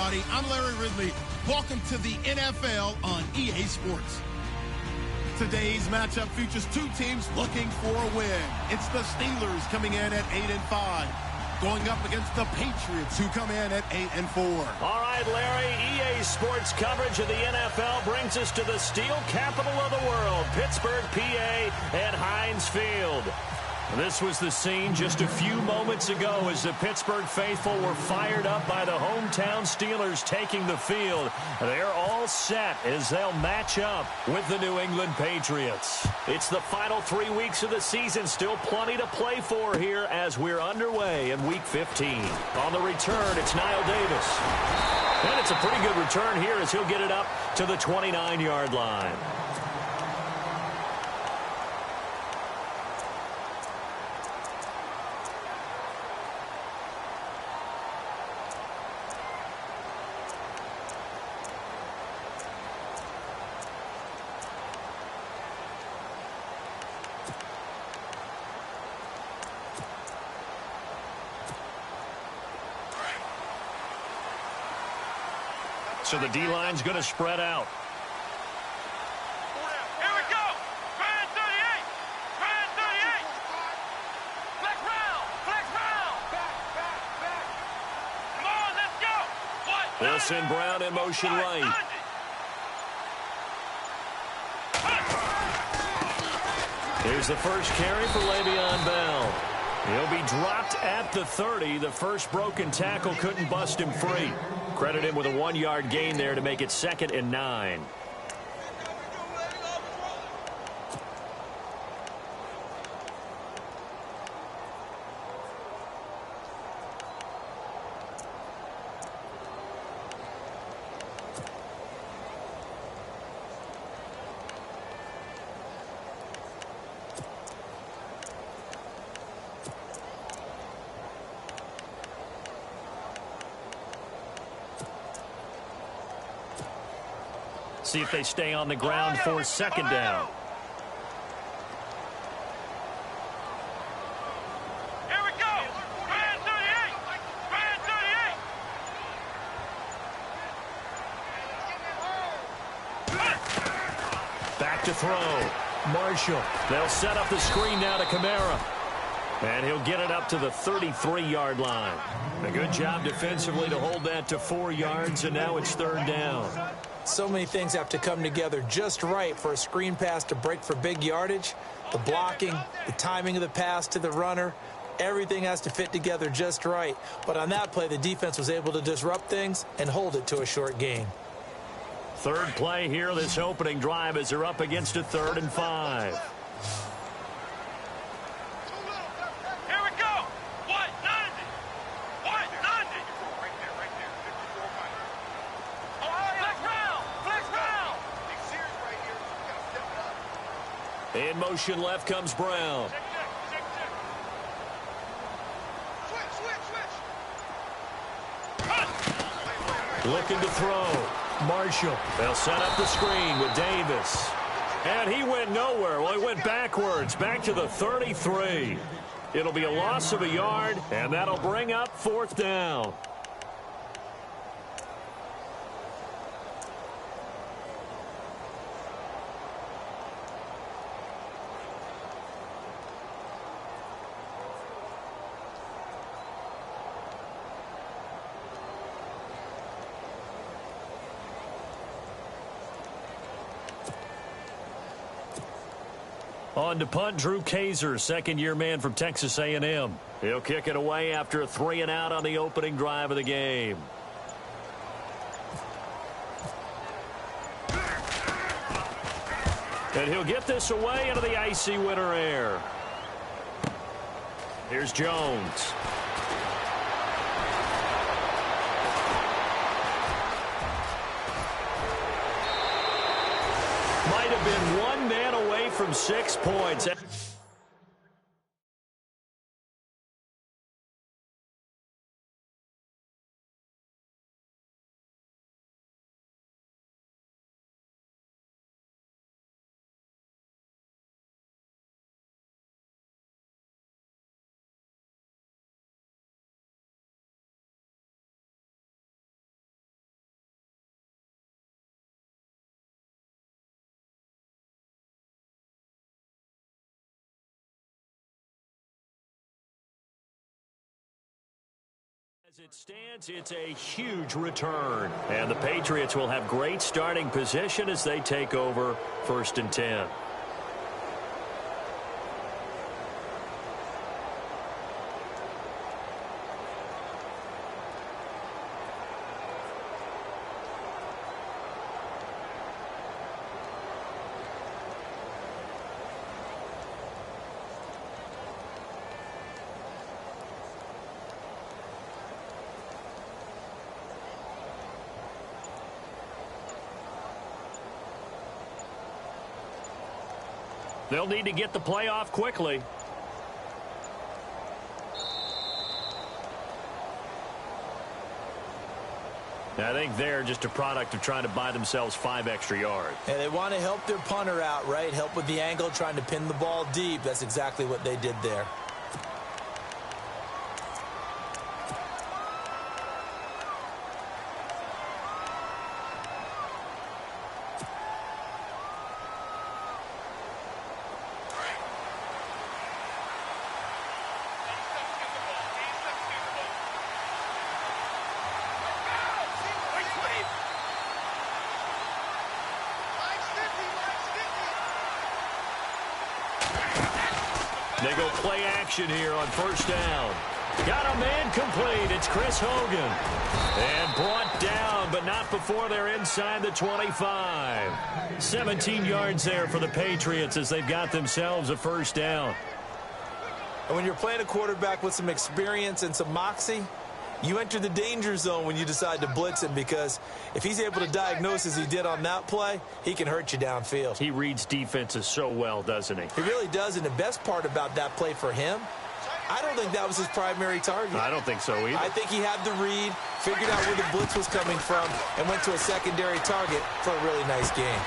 everybody. I'm Larry Ridley. Welcome to the NFL on EA Sports. Today's matchup features two teams looking for a win. It's the Steelers coming in at 8-5, going up against the Patriots, who come in at 8-4. All right, Larry, EA Sports coverage of the NFL brings us to the steel capital of the world, Pittsburgh, PA, at Heinz Field. This was the scene just a few moments ago as the Pittsburgh faithful were fired up by the hometown Steelers taking the field. They're all set as they'll match up with the New England Patriots. It's the final 3 weeks of the season, still plenty to play for here as we're underway in Week 15. On the return, it's Niall Davis. And it's a pretty good return here as he'll get it up to the 29-yard line. So the D-line's going to spread out. Here we go. Fan 38. Fan 38. Flex round. Flex round. Back. Come on, let's go. What? They'll send Brown in motion right. Here's the first carry for Le'Veon Bell. He'll be dropped at the 30. The first broken tackle couldn't bust him free. Credit him with a 1-yard gain there to make it 2nd and 9. See if they stay on the ground for 2nd down. Here we go. Fan 38. Fan 38. Back to throw. Marshall. They'll set up the screen now to Kamara. And he'll get it up to the 33-yard line. A good job defensively to hold that to 4 yards, and now it's 3rd down. So many things have to come together just right for a screen pass to break for big yardage. The blocking, the timing of the pass to the runner, everything has to fit together just right. But on that play, the defense was able to disrupt things and hold it to a short gain. Third play here, this opening drive, as they're up against a 3rd and 5. Here we go. What? 90. What? 90. In motion left comes Brown. Looking to throw. Marshall. They'll set up the screen with Davis. And he went nowhere. Well, he went backwards, back to the 33. It'll be a loss of a yard, and that'll bring up 4th down. On to punt, Drew Kaiser, second-year man from Texas A&M. He'll kick it away after a 3-and-out on the opening drive of the game. And he'll get this away into the icy winter air. Here's Jones. Might have been one man away from 6 points. As it stands, it's a huge return. And the Patriots will have great starting position as they take over 1st and 10. They'll need to get the play off quickly. I think they're just a product of trying to buy themselves 5 extra yards. And they want to help their punter out, right? Help with the angle, trying to pin the ball deep. That's exactly what they did there. They go play action here on 1st down. Got a man complete. It's Chris Hogan. And brought down, but not before they're inside the 25. 17 yards there for the Patriots as they've got themselves a 1st down. And when you're playing a quarterback with some experience and some moxie, you enter the danger zone when you decide to blitz him, because if he's able to diagnose as he did on that play, he can hurt you downfield. He reads defenses so well, doesn't he? He really does, and the best part about that play for him, I don't think that was his primary target. I don't think so either. I think he had the read, figured out where the blitz was coming from, and went to a secondary target for a really nice game.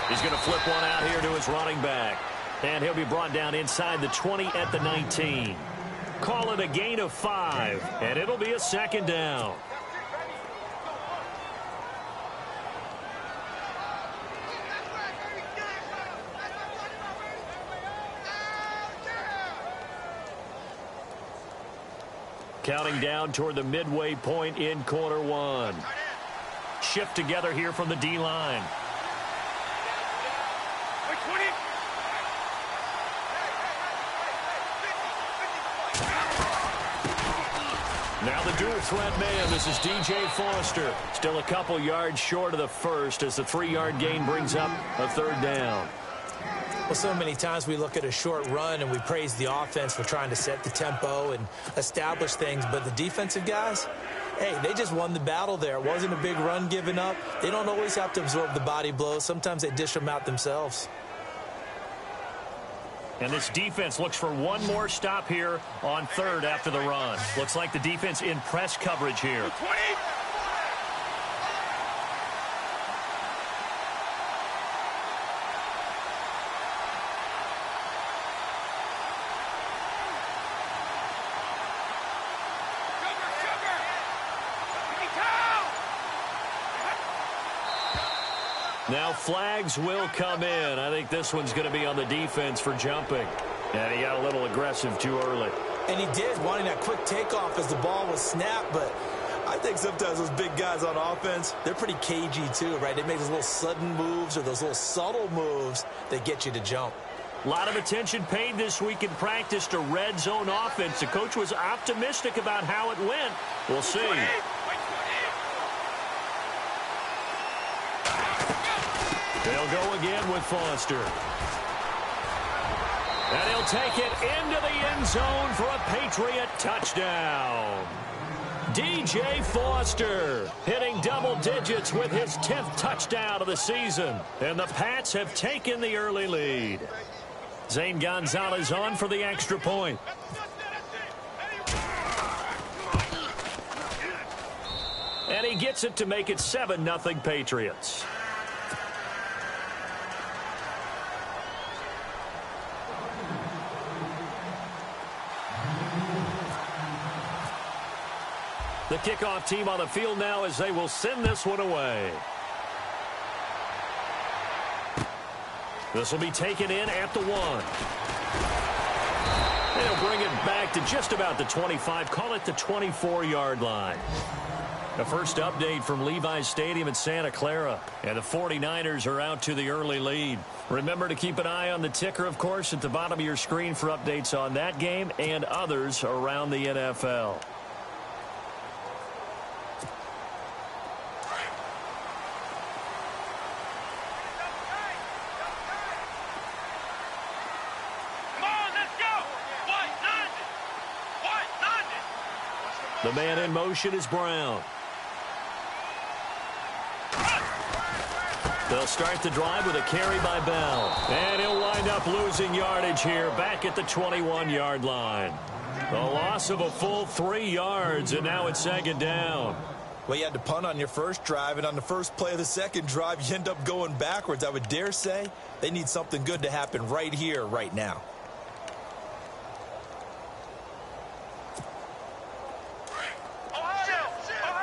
He's going to flip one out here to his running back. And he'll be brought down inside the 20 at the 19. Call it a gain of 5, and it'll be a 2nd down. Counting down toward the midway point in quarter 1. Shift together here from the D-line. Now the dual threat man, this is DJ Foster. Still a couple yards short of the first as the 3-yard gain brings up a 3rd down. Well, so many times we look at a short run and we praise the offense for trying to set the tempo and establish things, but the defensive guys, hey, they just won the battle there. It wasn't a big run given up. They don't always have to absorb the body blows. Sometimes they dish them out themselves. And this defense looks for one more stop here on 3rd after the run. Looks like the defense in press coverage here. 20. Now flags will come in. I think this one's going to be on the defense for jumping. And he got a little aggressive too early. And he did, wanting that quick takeoff as the ball was snapped. But I think sometimes those big guys on offense, they're pretty cagey too, right? They make those little sudden moves or those little subtle moves that get you to jump. A lot of attention paid this week in practice to red zone offense. The coach was optimistic about how it went. We'll see. They'll go again with Foster. And he'll take it into the end zone for a Patriot touchdown. DJ Foster hitting double digits with his 10th touchdown of the season. And the Pats have taken the early lead. Zane Gonzalez on for the extra point. And he gets it to make it 7-0 Patriots. The kickoff team on the field now as they will send this one away. This will be taken in at the 1. They'll bring it back back to just about the 25, call it the 24-yard line. The first update from Levi's Stadium in Santa Clara. And the 49ers are out to the early lead. Remember to keep an eye on the ticker, of course, at the bottom of your screen for updates on that game and others around the NFL. The man in motion is Brown. They'll start the drive with a carry by Bell. And he'll wind up losing yardage here back at the 21-yard line. The loss of a full 3 yards, and now it's second down. Well, you had to punt on your first drive, and on the first play of the second drive, you end up going backwards. I would dare say they need something good to happen right here, right now.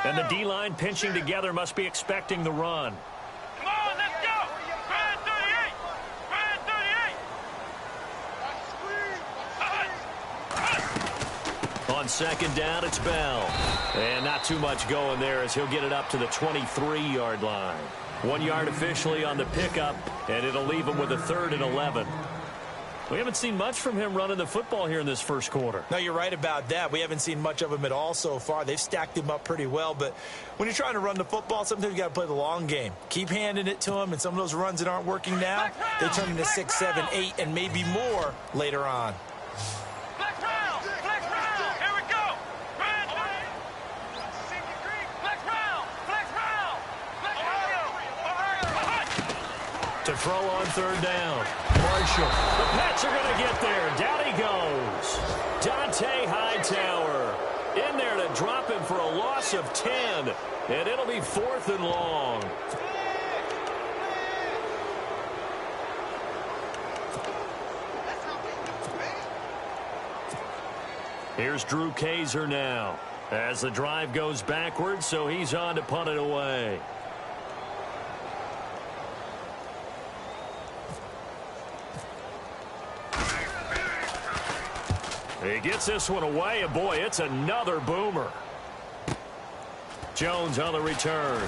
And the D-line pinching together must be expecting the run. Come on, let's go! Ryan 38! Ryan 38! On second down, it's Bell. And not too much going there as he'll get it up to the 23-yard line. 1 yard officially on the pickup, and it'll leave him with a 3rd and 11. We haven't seen much from him running the football here in this first quarter. No, you're right about that. We haven't seen much of him at all so far. They've stacked him up pretty well, but when you're trying to run the football, sometimes you got to play the long game. Keep handing it to him, and some of those runs that aren't working now, they turn into 6, 7, 8, and maybe more later on. Flex round! Flex round! Here we go! Ryan 38! Flex round! Flex round! Flex round! To throw on third down. Marshall. The Pats are going to get there. Down he goes. Dante Hightower in there to drop him for a loss of 10. And it'll be 4th and long. Here's Drew Kaiser now as the drive goes backwards, so he's on to punt it away. He gets this one away, and boy, it's another boomer. Jones on the return.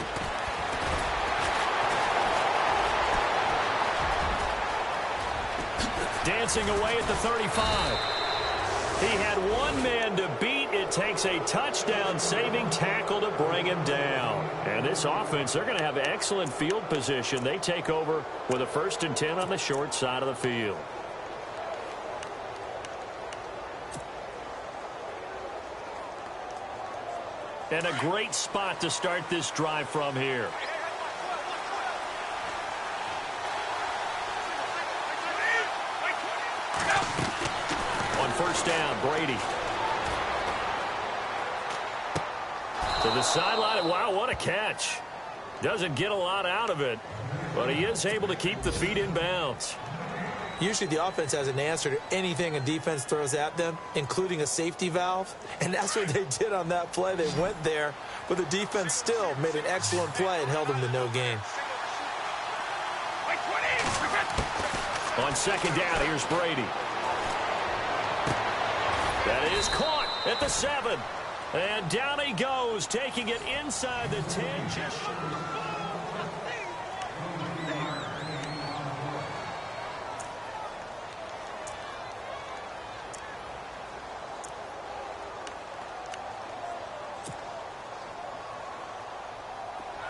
Dancing away at the 35. He had one man to beat. It takes a touchdown-saving tackle to bring him down. And this offense, they're going to have excellent field position. They take over with a 1st and 10 on the short side of the field. And a great spot to start this drive from here. On first down, Brady. To the sideline. Wow, what a catch. Doesn't get a lot out of it, but he is able to keep the feet in bounds. Usually the offense has an answer to anything a defense throws at them, including a safety valve. And that's what they did on that play. They went there, but the defense still made an excellent play and held them to no gain. On second down, here's Brady. That is caught at the 7. And down he goes, taking it inside the 10.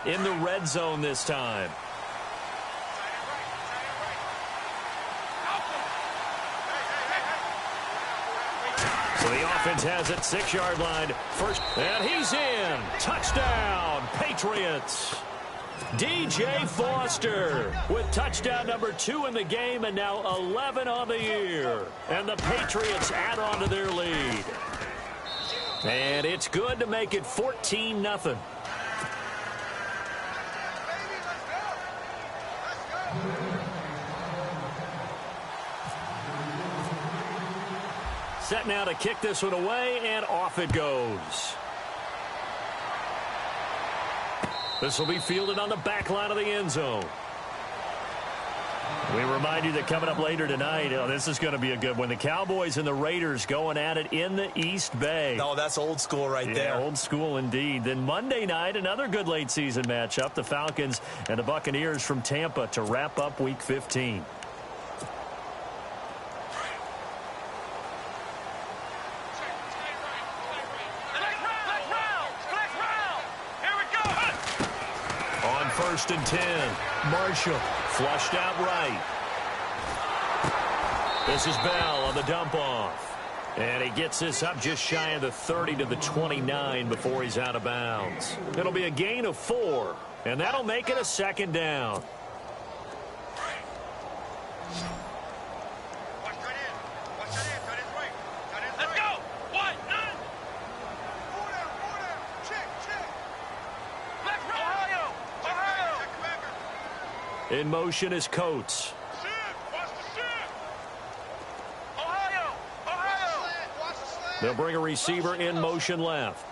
In the red zone this time. So the offense has it, 6-yard line. First, and he's in. Touchdown, Patriots. DJ Foster with touchdown number 2 in the game, and now 11 on the year. And the Patriots add on to their lead. And it's good to make it 14-0. Set now to kick this one away, and off it goes. This will be fielded on the back line of the end zone. We remind you that coming up later tonight, this is going to be a good one. The Cowboys and the Raiders going at it in the East Bay. No, that's old school right there. Old school indeed. Then Monday night, another good late season matchup. The Falcons and the Buccaneers from Tampa to wrap up Week 15. On 1st and 10, Marshall flushed out right. This is Bell on the dump off. And he gets this up just shy of the 30 to the 29 before he's out of bounds. It'll be a gain of 4, and that'll make it a 2nd down. Let's go. 1, 9. In motion is Coates. They'll bring a receiver in motion left.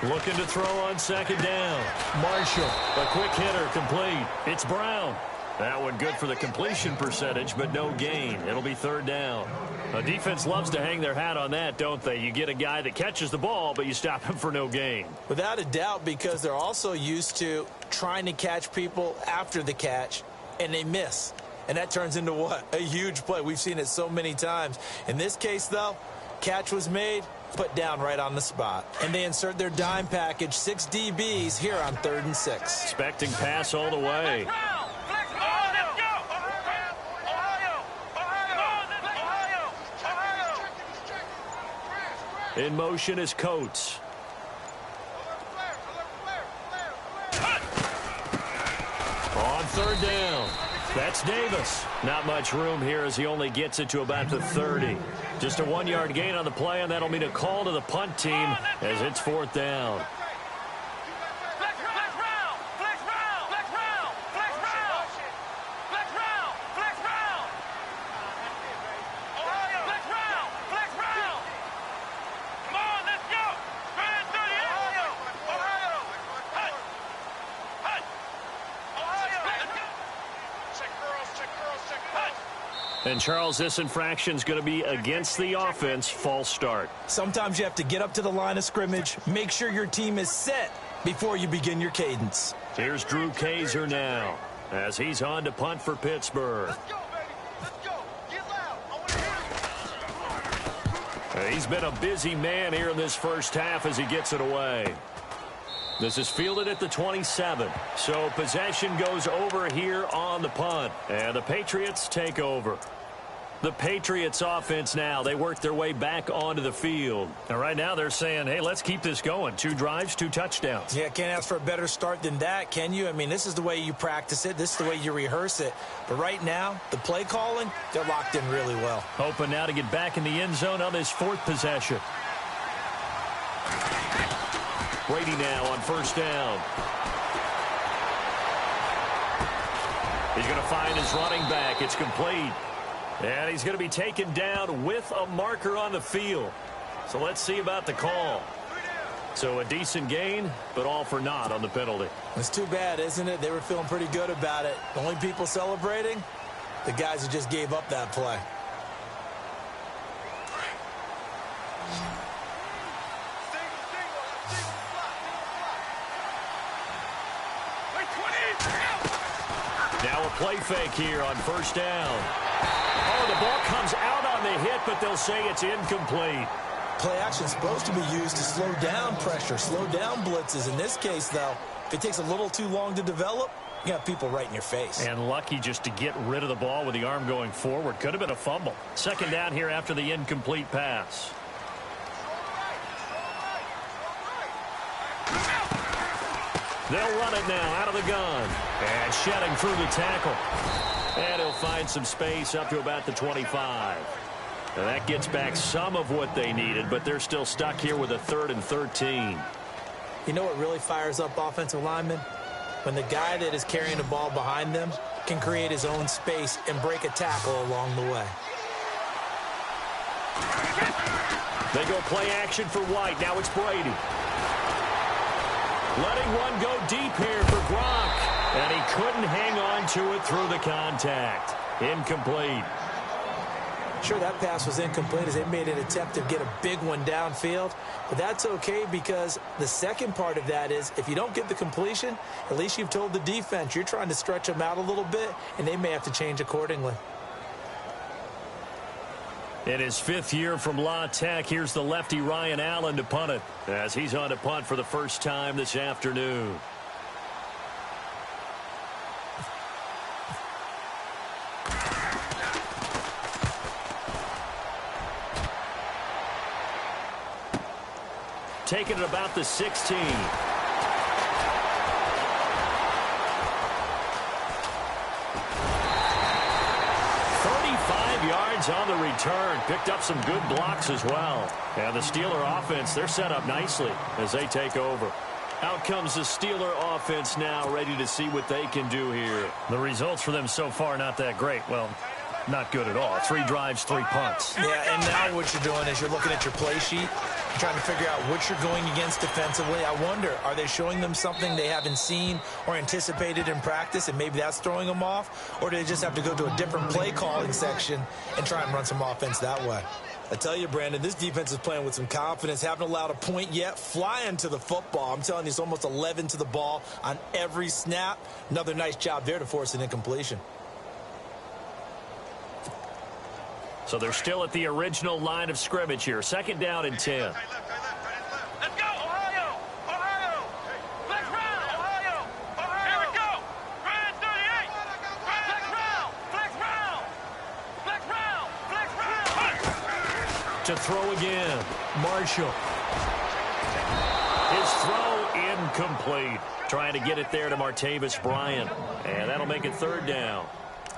Looking to throw on 2nd down. Marshall, a quick hitter, complete. It's Brown. That one good for the completion percentage, but no gain. It'll be 3rd down. A defense loves to hang their hat on that, don't they? You get a guy that catches the ball, but you stop him for no gain. Without a doubt, because they're also used to trying to catch people after the catch, and they miss. And that turns into what? A huge play. We've seen it so many times. In this case, though, catch was made, put down right on the spot. And they insert their dime package, 6 DBs here on 3rd and 6. Expecting pass all the way. In motion is Coates. On 3rd down. That's Davis. Not much room here as he only gets it to about the 30. Just a 1-yard gain on the play, and that'll mean a call to the punt team as it's 4th down. And, Charles, this infraction's going to be against the offense. False start. Sometimes you have to get up to the line of scrimmage, make sure your team is set before you begin your cadence. Here's Drew Kaiser now as he's on to punt for Pittsburgh. Let's go, baby. Let's go. Get loud. I want to hear you. He's been a busy man here in this first half as he gets it away. This is fielded at the 27. So possession goes over here on the punt. And the Patriots take over. The Patriots offense now, they work their way back onto the field. And right now they're saying, hey, let's keep this going. 2 drives, 2 touchdowns. Yeah, can't ask for a better start than that, can you? I mean, this is the way you practice it. This is the way you rehearse it. But right now, the play calling, they're locked in really well. Hoping now to get back in the end zone on this 4th possession. Brady now on 1st down. He's going to find his running back. It's complete. And he's going to be taken down with a marker on the field. So let's see about the call. So a decent gain, but all for naught on the penalty. It's too bad, isn't it? They were feeling pretty good about it. The only people celebrating, the guys who just gave up that play. Now a play fake here on 1st down. Oh, the ball comes out on the hit, but they'll say it's incomplete. Play action is supposed to be used to slow down pressure, slow down blitzes. In this case, though, if it takes a little too long to develop, you got people right in your face. And lucky just to get rid of the ball with the arm going forward. Could have been a fumble. 2nd down here after the incomplete pass. They'll run it now out of the gun. And shedding through the tackle. And he'll find some space up to about the 25. And that gets back some of what they needed, but they're still stuck here with a 3rd and 13. You know what really fires up offensive linemen? When the guy that is carrying the ball behind them can create his own space and break a tackle along the way. They go play action for White. Now it's Brady. Letting one go deep here for Gronk. And he couldn't hang on to it through the contact. Incomplete. Sure, that pass was incomplete as they made an attempt to get a big one downfield. But that's okay because the second part of that is if you don't get the completion, at least you've told the defense you're trying to stretch them out a little bit, and they may have to change accordingly. In his 5th year from La Tech, here's the lefty Ryan Allen to punt it as he's on to punt for the first time this afternoon. Taking it about the 16. 35 yards on the return. Picked up some good blocks as well. And the Steeler offense, they're set up nicely as they take over. Out comes the Steeler offense now, ready to see what they can do here. The results for them so far, not that great. Well, not good at all. 3 drives, 3 punts. Yeah, and now what you're doing is you're looking at your play sheet, trying to figure out what you're going against defensively. I wonder, are they showing them something they haven't seen or anticipated in practice, and maybe that's throwing them off? Or do they just have to go to a different play calling section and try and run some offense that way? I tell you, Brandon, this defense is playing with some confidence. Haven't allowed a point yet. Flying to the football. I'm telling you, it's almost 11 to the ball on every snap. Another nice job there to force an incompletion. So they're still at the original line of scrimmage here. 2nd down and 10. Let's go, Ohio! Ohio! Let's run, Ohio! Ohio! Here we go! Ryan 38! Flex round! Flex round! Flex round! Flex round! To throw again. Marshall. His throw incomplete. Trying to get it there to Martavis Bryant. And that'll make it 3rd down.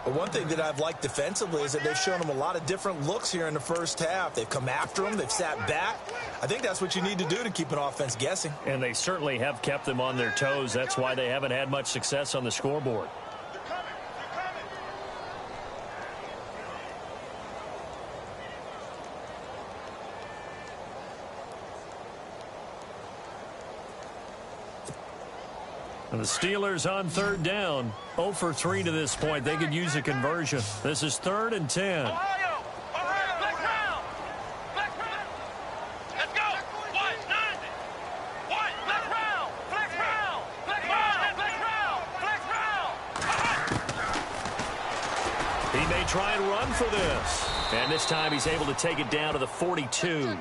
But one thing that I've liked defensively is that they've shown them a lot of different looks here in the first half. They've come after them. They've sat back. I think that's what you need to do to keep an offense guessing. And they certainly have kept them on their toes. That's why they haven't had much success on the scoreboard. And the Steelers on 3rd down. 0 for 3 to this point. They could use a conversion. This is 3rd and 10. Ohio! Ohio! Flex round! Flex round! Let's go! White, 90! White, flex round! Flex round! Flex round! Flex round! Flex round! He may try and run for this. And this time he's able to take it down to the 42.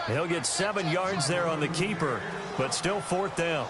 He'll get 7 yards there on the keeper, but still 4th down.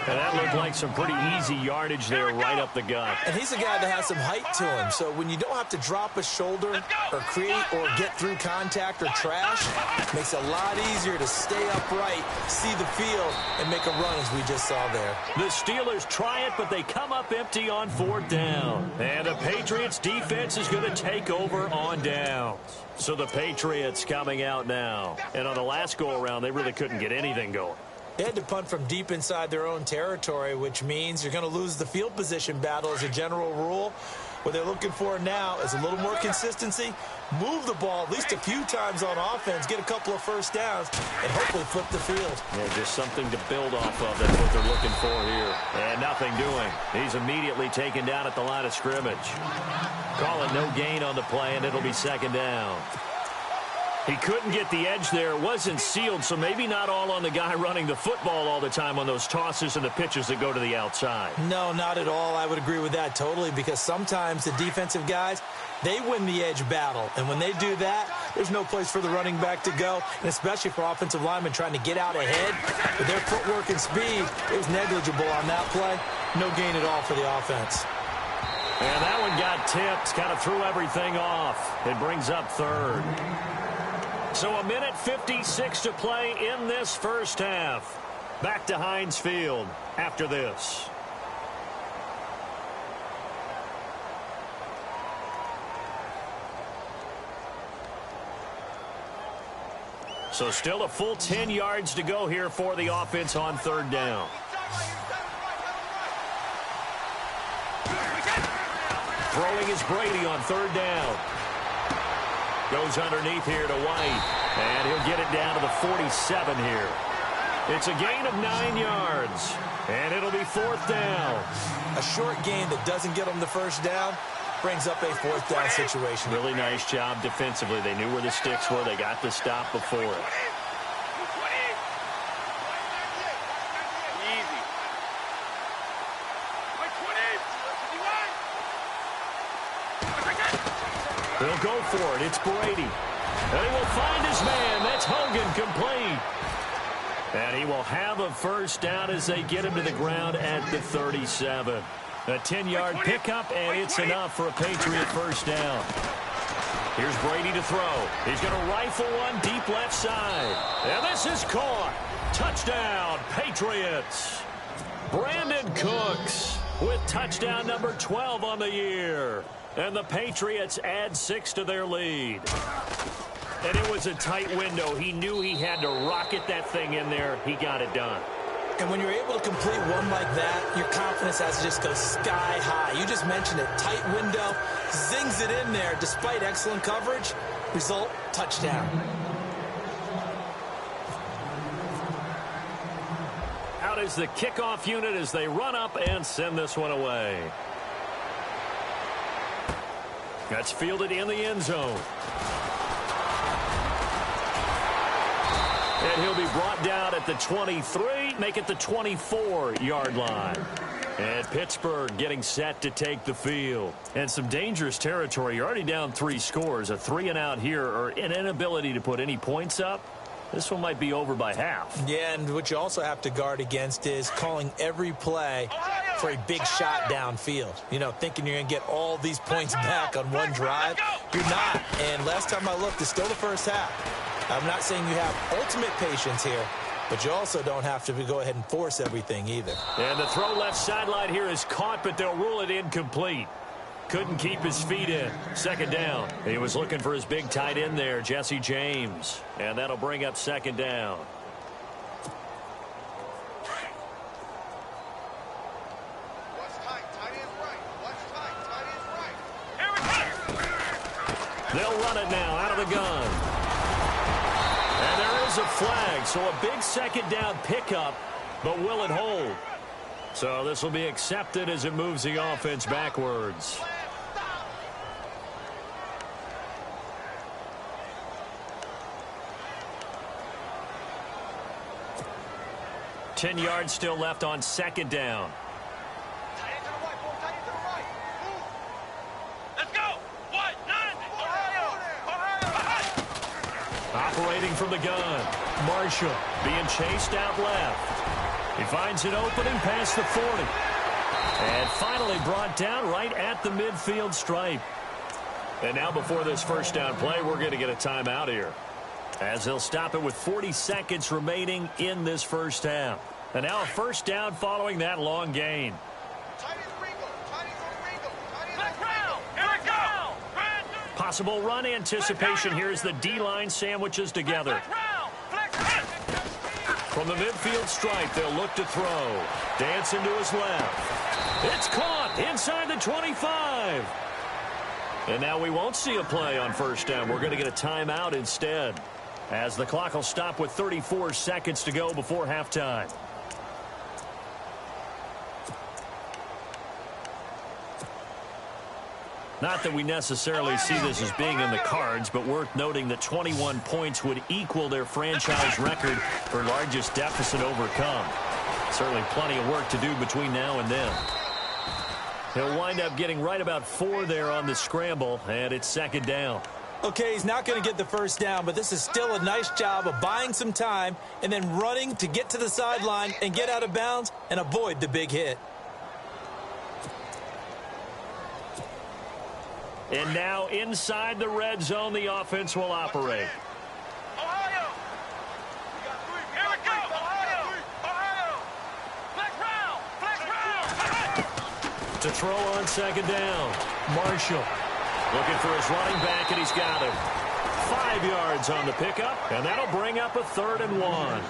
And that looked like some pretty easy yardage there right up the gut. And he's a guy that has some height to him. So when you don't have to drop a shoulder or create or get through contact or trash, it makes it a lot easier to stay upright, see the field, and make a run as we just saw there. The Steelers try it, but they come up empty on 4th down. And the Patriots defense is going to take over on downs. So the Patriots coming out now. And on the last go-around, they really couldn't get anything going. They had to punt from deep inside their own territory, which means you're going to lose the field position battle as a general rule. What they're looking for now is a little more consistency, move the ball at least a few times on offense, get a couple of first downs, and hopefully flip the field. Yeah, just something to build off of. That's what they're looking for here. And nothing doing. He's immediately taken down at the line of scrimmage. Call it no gain on the play, and it'll be 2nd down. He couldn't get the edge there. It wasn't sealed, so maybe not all on the guy running the football all the time on those tosses and the pitches that go to the outside. No, not at all. I would agree with that totally because sometimes the defensive guys, they win the edge battle. And when they do that, there's no place for the running back to go, and especially for offensive linemen trying to get out ahead. With their footwork and speed, it was negligible on that play. No gain at all for the offense. And that one got tipped, kind of threw everything off. It brings up 3rd. So 1:56 to play in this first half. Back to Heinz Field after this. So still a full 10 yards to go here for the offense on 3rd down. Throwing is Brady on 3rd down. Goes underneath here to White. And he'll get it down to the 47 here. It's a gain of 9 yards. And it'll be 4th down. A short gain that doesn't get them the first down brings up a 4th down situation. Really nice job defensively. They knew where the sticks were. They got the stop before it. They'll go for it. It's Brady. And he will find his man. That's Hogan, complete. And he will have a first down as they get him to the ground at the 37. A 10-yard pickup, and it's enough for a Patriot first down. Here's Brady to throw. He's going to rifle one deep left side. And this is caught. Touchdown, Patriots. Brandon Cooks with touchdown number 12 on the year. And the Patriots add 6 to their lead. And it was a tight window. He knew he had to rocket that thing in there. He got it done. And when you're able to complete one like that, your confidence has to just go sky high. You just mentioned it. Tight window, zings it in there despite excellent coverage. Result, touchdown. Out is the kickoff unit as they run up and send this one away. That's fielded in the end zone. And he'll be brought down at the 23, make it the 24-yard line. And Pittsburgh getting set to take the field. And some dangerous territory. You're already down 3 scores. A 3-and-out here, or an inability to put any points up. This one might be over by half. Yeah, and what you also have to guard against is calling every play for a big shot downfield. You know, thinking you're going to get all these points back on one drive. You're not. And last time I looked, it's still the first half. I'm not saying you have ultimate patience here, but you also don't have to go ahead and force everything either. And the throw left sideline here is caught, but they'll rule it incomplete. Couldn't keep his feet in. 2nd down. He was looking for his big tight end there, Jesse James. And that'll bring up 2nd down. They'll run it now out of the gun. And there is a flag, so a big 2nd down pickup, but will it hold? So this will be accepted as it moves the offense backwards. 10 yards still left on 2nd down. Operating from the gun. Marshall being chased out left. He finds an opening past the 40. And finally brought down right at the midfield stripe. And now before this first down play, we're going to get a timeout here, as they'll stop it with 40 seconds remaining in this first half. And now a first down following that long gain. Possible run anticipation here as the D-line sandwiches together. From the midfield stripe, they'll look to throw. Dancing to his left. It's caught inside the 25. And now we won't see a play on first down. We're going to get a timeout instead, as the clock will stop with 34 seconds to go before halftime. Not that we necessarily see this as being in the cards, but worth noting that 21 points would equal their franchise record for largest deficit overcome. Certainly plenty of work to do between now and then. He'll wind up getting right about 4 there on the scramble, and it's 2nd down. Okay, he's not going to get the first down, but this is still a nice job of buying some time and then running to get to the sideline and get out of bounds and avoid the big hit. And now inside the red zone, the offense will operate. Ohio! Here we go! Ohio! Ohio! Flex round! To throw on 2nd down. Marshall looking for his running back, and he's got him. 5 yards on the pickup, and that'll bring up a 3rd and 1.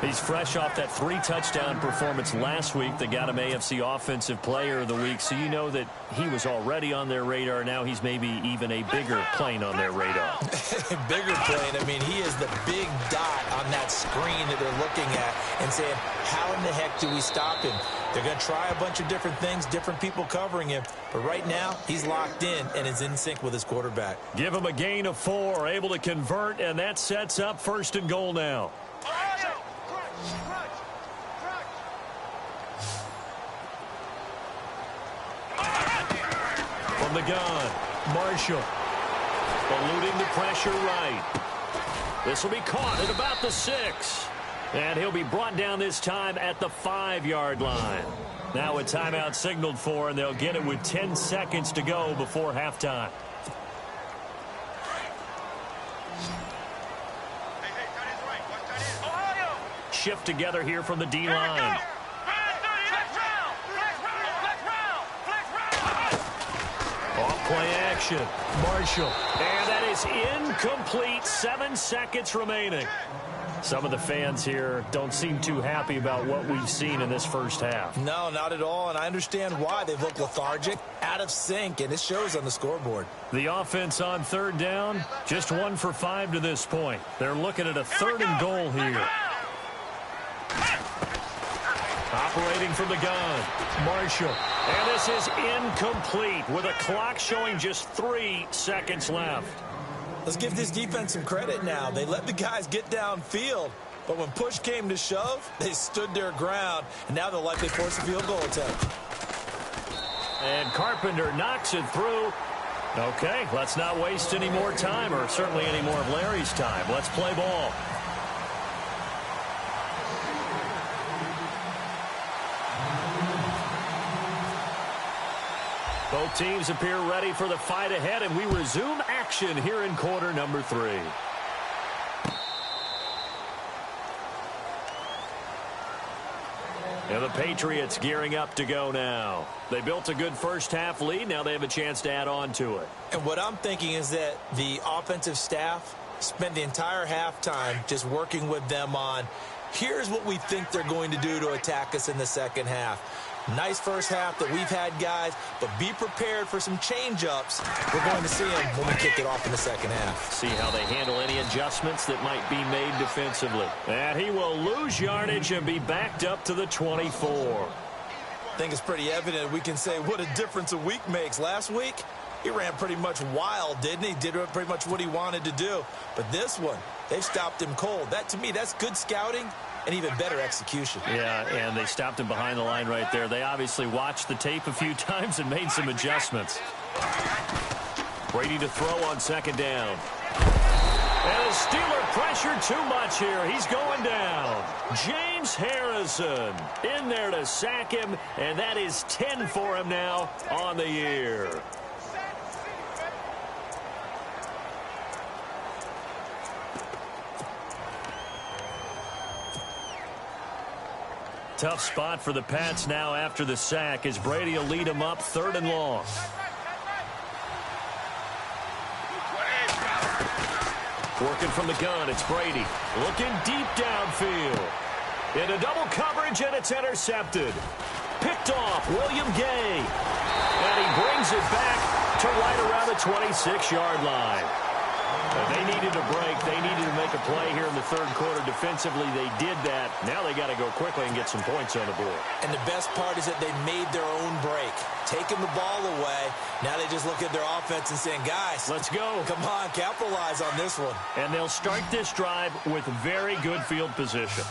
He's fresh off that 3-touchdown performance last week that got him AFC Offensive Player of the Week, so you know that he was already on their radar. Now he's maybe even a bigger plane on their radar. Bigger plane. I mean, he is the big dot on that screen that they're looking at and saying, how in the heck do we stop him? They're going to try a bunch of different things, different people covering him, but right now he's locked in and is in sync with his quarterback. Give him a gain of 4, able to convert, and that sets up 1st and goal now. From the gun, Marshall. Eluding the pressure right. This will be caught at about the 6. And he'll be brought down this time at the 5-yard line. Now a timeout signaled for, and they'll get it with 10 seconds to go before halftime. Shift together here from the D-line. Off-play action. Marshall. And that is incomplete. 7 seconds remaining. Some of the fans here don't seem too happy about what we've seen in this first half. No, not at all, and I understand why. They've looked lethargic, out of sync, and it shows on the scoreboard. The offense on 3rd down, just 1 for 5 to this point. They're looking at a 3rd and goal here. Operating from the gun, Marshall. And this is incomplete with a clock showing just 3 seconds left. Let's give this defense some credit now. They let the guys get downfield, but when push came to shove, they stood their ground, and now they'll likely force a field goal attempt. And Carpenter knocks it through. Okay, let's not waste any more time, or certainly any more of Larry's time. Let's play ball. Both teams appear ready for the fight ahead, and we resume action here in quarter number 3. And the Patriots gearing up to go now. They built a good first-half lead. Now they have a chance to add on to it. And what I'm thinking is that the offensive staff spent the entire halftime just working with them on, here's what we think they're going to do to attack us in the second half. Nice first half that we've had, guys, but be prepared for some change-ups. We're going to see them when we kick it off in the second half. See how they handle any adjustments that might be made defensively. And he will lose yardage and be backed up to the 24. I think it's pretty evident we can say what a difference a week makes. Last week, he ran pretty much wild, didn't he? Did pretty much what he wanted to do. But this one, they've stopped him cold. That, to me, that's good scouting and even better execution. Yeah, and they stopped him behind the line right there. They obviously watched the tape a few times and made some adjustments. Brady to throw on 2nd down. And the Steeler pressure too much here. He's going down. James Harrison in there to sack him, and that is 10 for him now on the year. Tough spot for the Pats now after the sack as Brady will lead them up 3rd and long. Working from the gun, it's Brady. Looking deep downfield. Into double coverage, and it's intercepted. Picked off, William Gay. And he brings it back to right around the 26-yard line. They needed a break. They needed to make a play here in the 3rd quarter. Defensively, they did that. Now they got to go quickly and get some points on the board. And the best part is that they made their own break. Taking the ball away. Now they just look at their offense and saying, guys, let's go. Come on, capitalize on this one. And they'll start this drive with very good field position.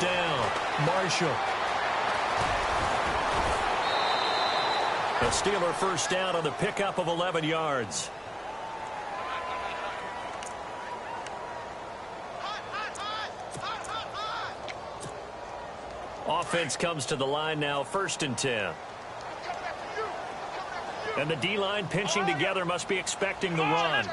Down, Marshall. The Steeler first down on the pickup of 11 yards. Offense comes to the line now, 1st and 10. And the D-line pinching together, must be expecting the run.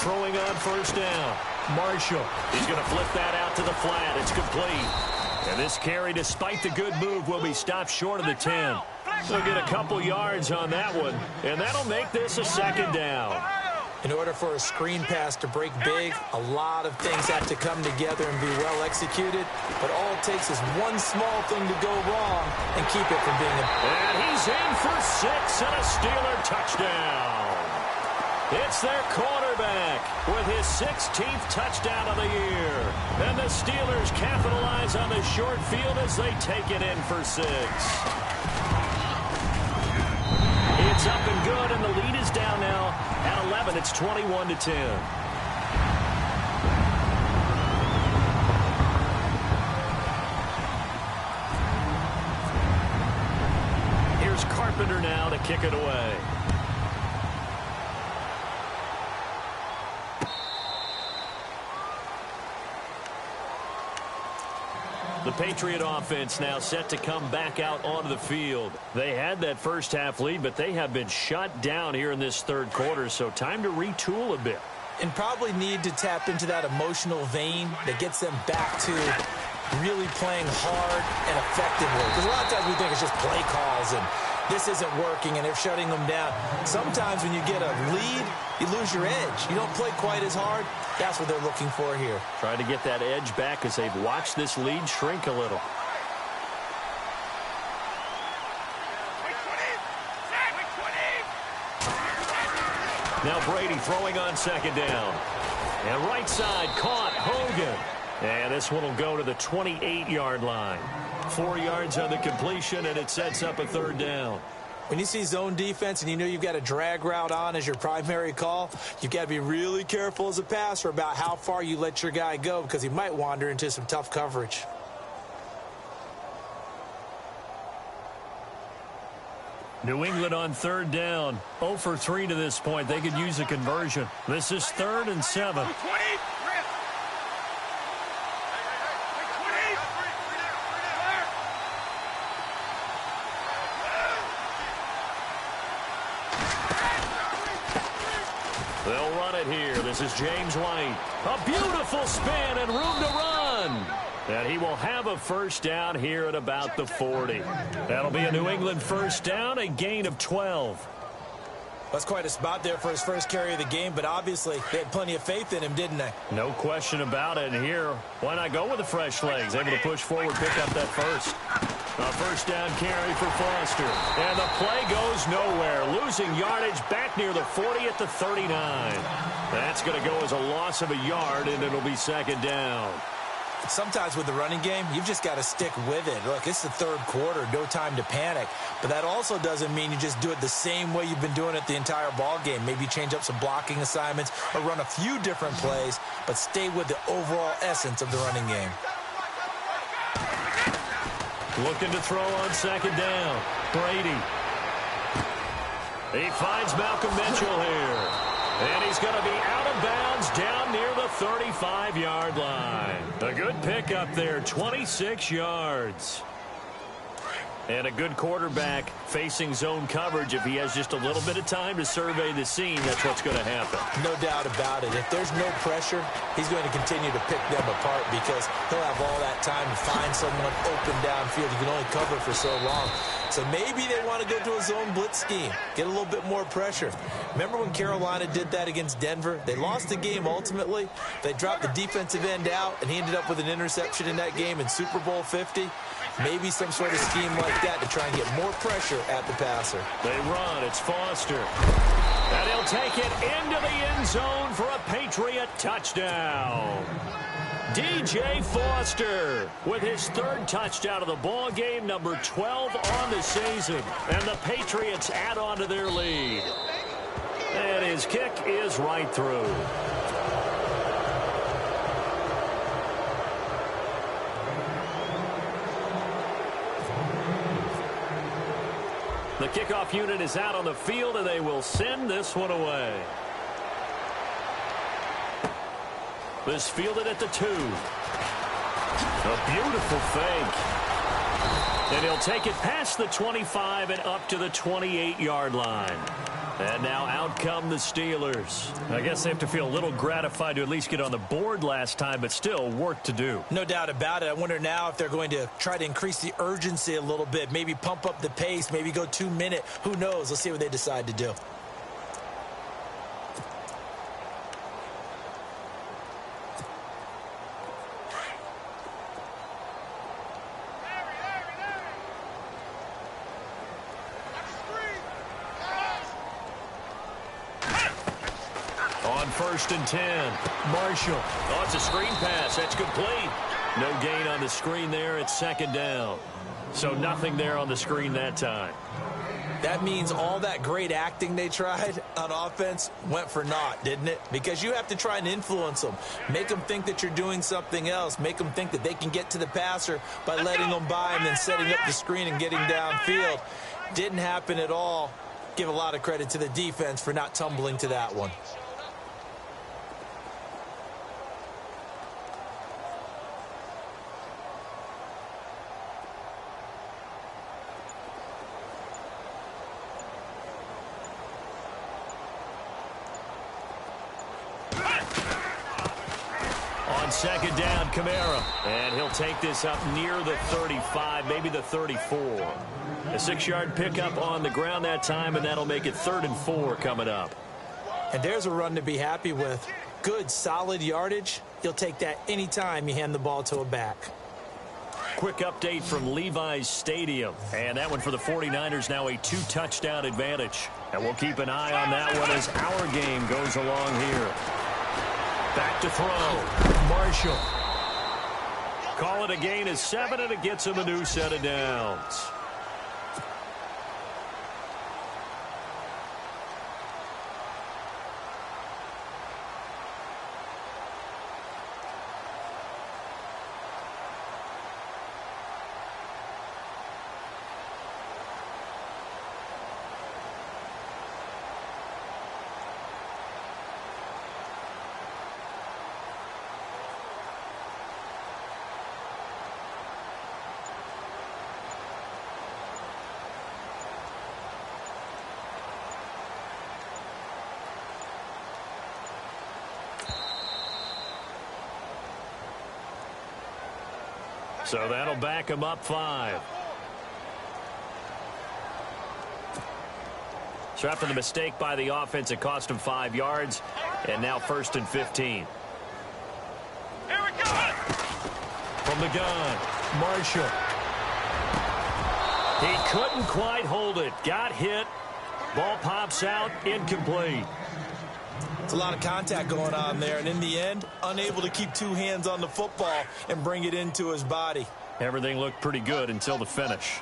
throwing on first down. Marshall. He's going to flip that out to the flat. It's complete. And this carry, despite the good move, will be stopped short of the 10. They'll get a couple yards on that one, and that'll make this a second down. In order for a screen pass to break big, a lot of things have to come together and be well executed. But all it takes is one small thing to go wrong and keep it from being a... And he's in for 6 and a Steeler touchdown. It's their quarterback with his 16th touchdown of the year. And the Steelers capitalize on the short field as they take it in for 6. It's up and good, and the lead is down now at 11. It's 21-10. Here's Carpenter now to kick it away. The Patriot offense now set to come back out onto the field. They had that first half lead, but they have been shut down here in this third quarter, so time to retool a bit. And probably need to tap into that emotional vein that gets them back to really playing hard and effectively. Because a lot of times we think it's just play calls and this isn't working and they're shutting them down. Sometimes when you get a lead, you lose your edge. You don't play quite as hard. That's what they're looking for here. Trying to get that edge back as they've watched this lead shrink a little. Now Brady throwing on second down. And right side caught Hogan. And this one will go to the 28-yard line. 4 yards on the completion, and it sets up a third down. When you see zone defense and you know you've got a drag route on as your primary call, you've got to be really careful as a passer about how far you let your guy go because he might wander into some tough coverage. New England on third down. 0 for 3 to this point. They could use a conversion. This is 3rd and 7. They'll run it here. This is James White. A beautiful spin and room to run. And he will have a first down here at about the 40. That'll be a New England first down, a gain of 12. That's quite a spot there for his first carry of the game, but obviously they had plenty of faith in him, didn't they? No question about it. And here, why not go with the fresh legs? Able to push forward, pick up that first. A first down carry for Foster. And the play goes nowhere. Losing yardage back near the 40 at the 39. That's going to go as a loss of a yard, and it'll be second down. Sometimes with the running game, you've just got to stick with it. Look, it's the third quarter, no time to panic. But that also doesn't mean you just do it the same way you've been doing it the entire ball game. Maybe change up some blocking assignments or run a few different plays, but stay with the overall essence of the running game. Looking to throw on second down. Brady. He finds Malcolm Mitchell here. And he's going to be out of bounds down near the 35-yard line. A good pickup there, 26 yards. And a good quarterback facing zone coverage. If he has just a little bit of time to survey the scene, that's what's going to happen. No doubt about it. If there's no pressure, he's going to continue to pick them apart because he'll have all that time to find someone open downfield. He can only cover for so long. So maybe they want to go to a zone blitz scheme, get a little bit more pressure. Remember when Carolina did that against Denver? They lost the game ultimately. They dropped the defensive end out, and he ended up with an interception in that game in Super Bowl 50. Maybe some sort of scheme like that to try and get more pressure at the passer. They run. It's Foster. And he'll take it into the end zone for a Patriot touchdown. DJ Foster with his third touchdown of the ball game, number 12 on the season. And the Patriots add on to their lead. And his kick is right through. The kickoff unit is out on the field, and they will send this one away. This fielded at the 2. A beautiful fake. And he'll take it past the 25 and up to the 28-yard line. And now out come the Steelers. I guess they have to feel a little gratified to at least get on the board last time, but still work to do. No doubt about it. I wonder now if they're going to try to increase the urgency a little bit, maybe pump up the pace, maybe go 2-minute. Who knows? Let's see what they decide to do. On 1st and 10, Marshall. Oh, it's a screen pass. That's complete. No gain on the screen there. It's 2nd down. So nothing there on the screen that time. That means all that great acting they tried on offense went for naught, didn't it? Because you have to try and influence them. Make them think that you're doing something else. Make them think that they can get to the passer by letting them by and then setting up the screen and getting downfield. Didn't happen at all. Give a lot of credit to the defense for not tumbling to that one. On 2nd down, Kamara. And he'll take this up near the 35, maybe the 34. A 6-yard pickup on the ground that time, and that'll make it 3rd and 4 coming up. And there's a run to be happy with. Good, solid yardage. You'll take that anytime you hand the ball to a back. Quick update from Levi's Stadium. And that one for the 49ers, now a 2-touchdown advantage. And we'll keep an eye on that one as our game goes along here. Back to throw. Marshall. Call it a gain of 7, and it gets him a new set of downs. So that'll back him up 5. So after the mistake by the offense, it cost him 5 yards. And now 1st and 15. Here we go. From the gun, Marshall. He couldn't quite hold it. Got hit. Ball pops out. Incomplete. It's a lot of contact going on there, and in the end, unable to keep 2 hands on the football and bring it into his body. Everything looked pretty good until the finish.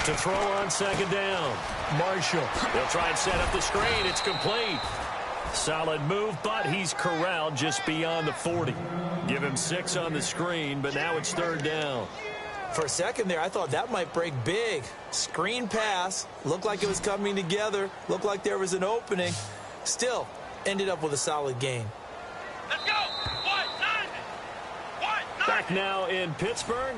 To throw on 2nd down, Marshall. They'll try and set up the screen. It's complete. Solid move, but he's corralled just beyond the 40. Give him 6 on the screen, but now it's 3rd down. For a second there, I thought that might break big. Screen pass. Looked like it was coming together. Looked like there was an opening. Still, ended up with a solid gain. Let's go. Back now in Pittsburgh.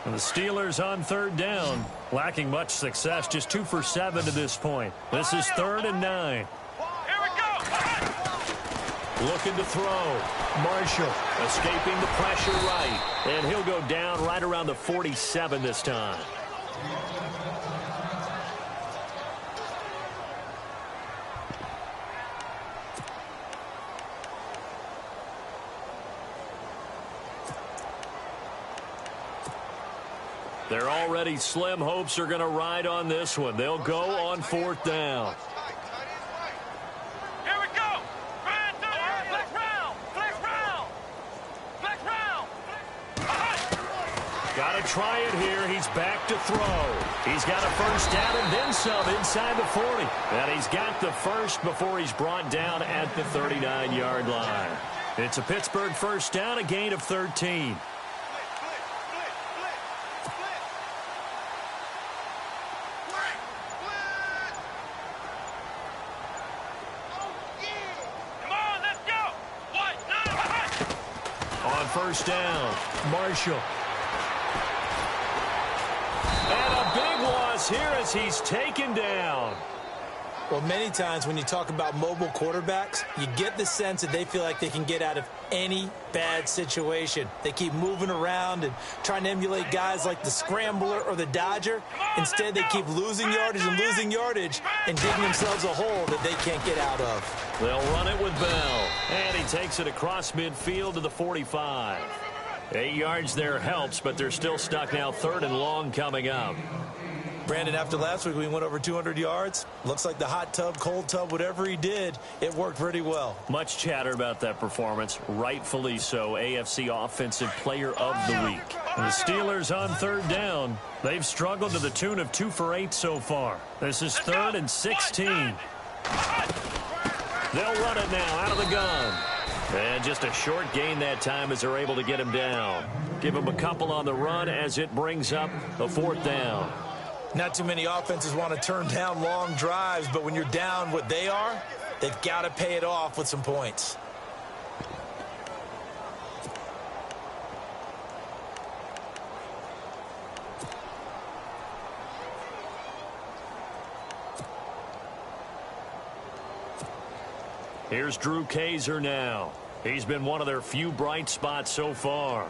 And the Steelers on 3rd down. Lacking much success. Just 2 for 7 to this point. This is 3rd and 9. Here we go. Looking to throw. Marshall escaping the pressure right. And he'll go down right around the 47 this time. They're already slim hopes are going to ride on this one. They'll go on 4th down. Here we go. Flex round. Flex round. Flex round. Got to try it here. He's back to throw. He's got a 1st down and then some inside the 40. And he's got the 1st before he's brought down at the 39-yard line. It's a Pittsburgh 1st down, a gain of 13. first down. Marshall. And a big loss here as he's taken down. Well, many times when you talk about mobile quarterbacks, you get the sense that they feel like they can get out of any bad situation. They keep moving around and trying to emulate guys like the Scrambler or the Dodger. Instead, they keep losing yardage and digging themselves a hole that they can't get out of. They'll run it with Bell. And he takes it across midfield to the 45. 8 yards there helps, but they're still stuck now. 3rd and long coming up. Brandon, after last week we went over 200 yards. Looks like the hot tub, cold tub, whatever he did, it worked pretty well. Much chatter about that performance. Rightfully so. AFC Offensive Player of the Week. And the Steelers on 3rd down. They've struggled to the tune of 2 for 8 so far. This is 3rd and 16. They'll run it now out of the gun. And just a short gain that time as they're able to get him down. Give him a couple on the run as it brings up a 4th down. Not too many offenses want to turn down long drives, but when you're down what they are, they've got to pay it off with some points. Here's Drew Kaiser now. He's been one of their few bright spots so far.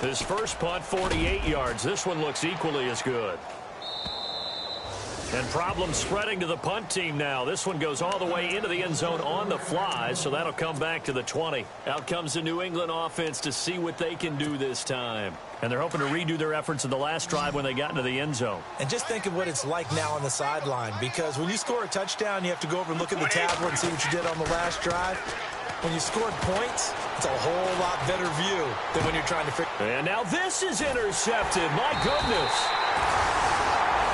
His first punt, 48 yards. This one looks equally as good. And problems spreading to the punt team now. This one goes all the way into the end zone on the fly, so that'll come back to the 20. Out comes the New England offense to see what they can do this time. And they're hoping to redo their efforts in the last drive when they got into the end zone. And just think of what it's like now on the sideline, because when you score a touchdown, you have to go over and look at the tablet and see what you did on the last drive. When you scored points, it's a whole lot better view than when you're trying to figure. And now this is intercepted. My goodness.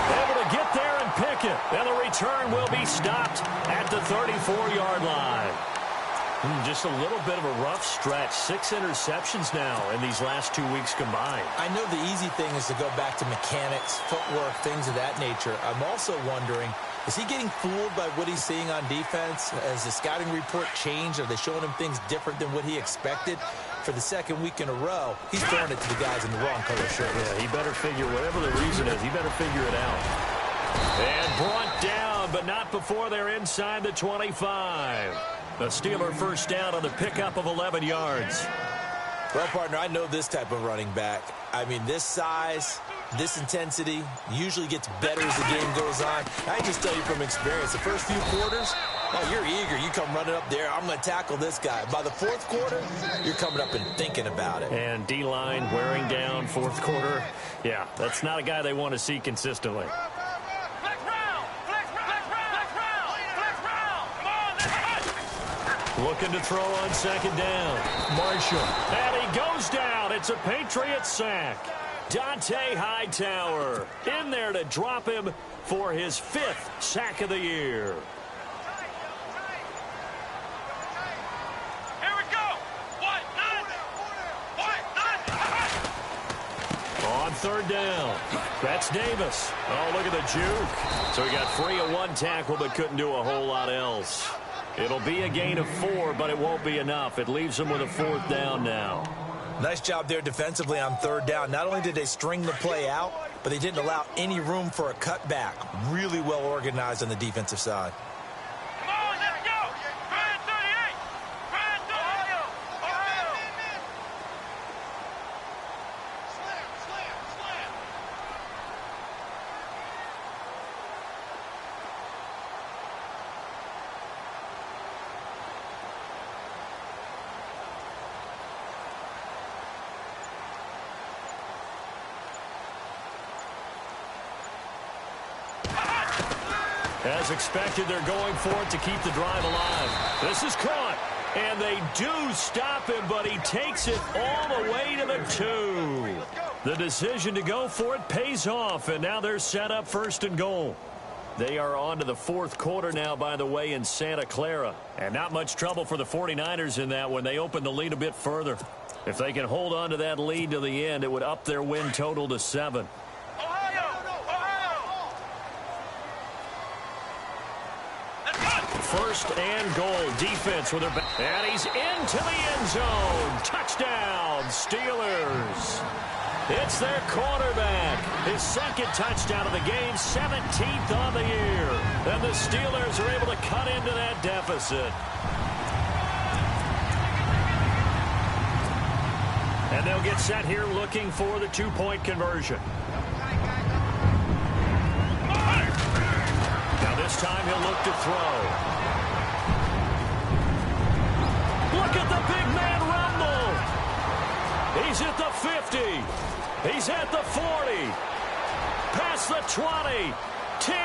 Able to get there and pick it. And the return will be stopped at the 34-yard line. Just a little bit of a rough stretch. 6 interceptions now in these last 2 weeks combined. I know the easy thing is to go back to mechanics, footwork, things of that nature. I'm also wondering, is he getting fooled by what he's seeing on defense? Has the scouting report changed? Are they showing him things different than what he expected? For the 2nd week in a row, he's throwing it to the guys in the wrong color shirts. Yeah, he better figure, whatever the reason is, he better figure it out. And brought down, but not before they're inside the 25. A Steeler first down on the pickup of 11 yards. Well, partner, I know this type of running back. I mean, this size, this intensity usually gets better as the game goes on. I just tell you from experience, the first few quarters, oh, you're eager. You come running up there, I'm going to tackle this guy. By the 4th quarter, you're coming up and thinking about it. And D-line wearing down 4th quarter. Yeah, that's not a guy they want to see consistently. Looking to throw on 2nd down. Marshall. And he goes down. It's a Patriot sack. Dante Hightower in there to drop him for his 5th sack of the year. Here we go. What? On 3rd down. That's Davis. Oh, look at the juke. So he got free of 1 tackle but couldn't do a whole lot else. It'll be a gain of 4, but it won't be enough. It leaves them with a 4th down now. Nice job there defensively on 3rd down. Not only did they string the play out, but they didn't allow any room for a cutback. Really well organized on the defensive side. Come on, let's go. Ryan 38. Ryan 38. Ohio. Slam. As expected, they're going for it to keep the drive alive. This is caught, and they do stop him, but he takes it all the way to the 2. The decision to go for it pays off, and now they're set up 1st and goal. They are on to the 4th quarter now, by the way, in Santa Clara. And not much trouble for the 49ers in that when they open the lead a bit further. If they can hold on to that lead to the end, it would up their win total to 7. Ohio! First and goal, defense with their back. And he's into the end zone. Touchdown, Steelers. It's their quarterback. His second touchdown of the game, 17th on the year. And the Steelers are able to cut into that deficit. And they'll get set here looking for the two-point conversion. Now this time he'll look to throw. Look at the big man rumble. He's at the 50. He's at the 40. Past the 20. 10.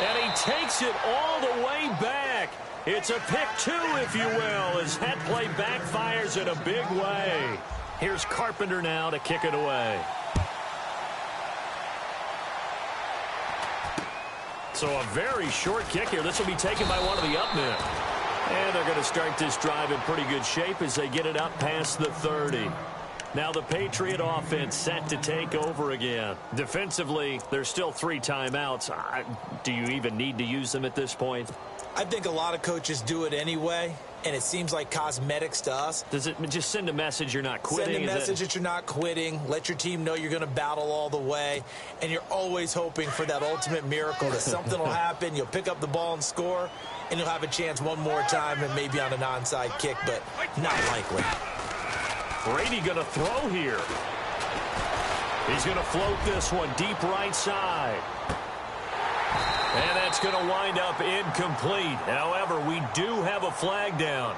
And he takes it all the way back. It's a pick 2, if you will, as that play backfires in a big way. Here's Carpenter now to kick it away. So a very short kick here. This will be taken by one of the up men. And they're going to start this drive in pretty good shape as they get it up past the 30. Now the Patriot offense set to take over again. Defensively, there's still 3 timeouts. Do you even need to use them at this point? I think a lot of coaches do it anyway, and it seems like cosmetics to us. Does it just send a message you're not quitting? Send a message that you're not quitting. Let your team know you're going to battle all the way, and you're always hoping for that ultimate miracle that something will happen. You'll pick up the ball and score, and you'll have a chance one more time and maybe on an onside kick, but not likely. Brady going to throw here. He's going to float this one deep right side. And that's going to wind up incomplete. However, we do have a flag down.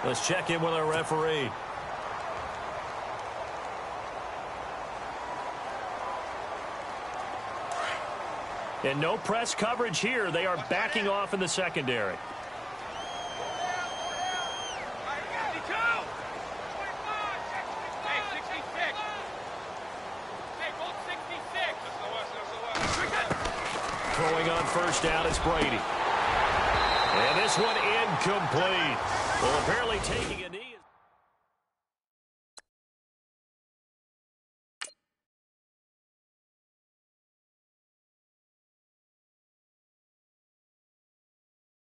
Let's check in with our referee. And no press coverage here. They are backing off in the secondary. Throwing on first down is Brady. And this one incomplete. Well, apparently taking a knee.